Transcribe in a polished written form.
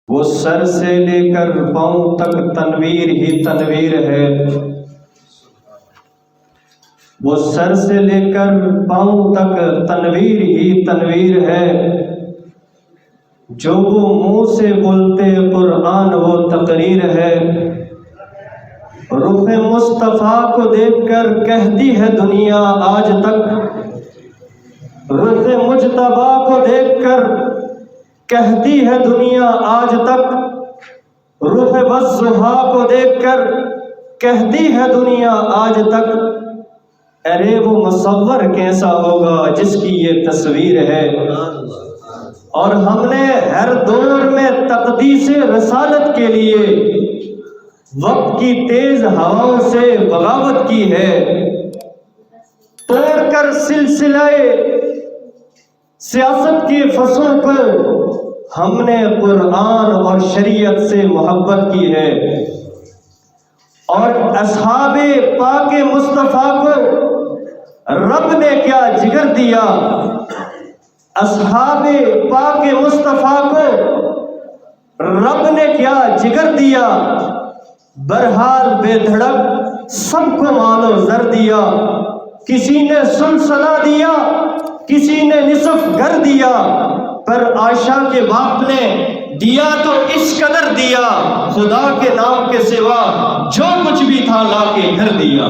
وہ سر سے لے کر پاؤں تک تنویر ہی تنویر ہے، وہ سر سے لے کر پاؤں تک تنویر ہی تنویر ہے، جو وہ منہ سے بولتے قرآن وہ تقریر ہے۔ رخ مصطفیٰ کو دیکھ کر کہتی ہے دنیا آج تک، رخ مجتبیٰ کو دیکھ کر کہتی ہے دنیا آج تک، رخ والضحیٰ کو دیکھ کر کہتی ہے دنیا آج تک، ارے وہ مصور کیسا ہوگا جس کی یہ تصویر ہے۔ اور ہم نے ہر دور میں تقدیس رسالت کے لیے وقت کی تیز ہواؤں سے بغاوت کی ہے، توڑ کر سلسلہ سیاست کی فصلوں کو ہم نے قرآن اور شریعت سے محبت کی ہے۔ اور اصحاب پاک مصطفیٰ کو رب نے کیا جگر دیا، اصحاب پاک مصطفیٰ کو رب نے کیا جگر دیا، برحال بے دھڑک سب کو مال و زر دیا، کسی نے سلسلہ دیا کسی نے نصف گھر دیا، پر عائشہ کے باپ نے دیا تو اس قدر دیا، خدا کے نام کے سوا جو کچھ بھی تھا لا کے گھر دیا۔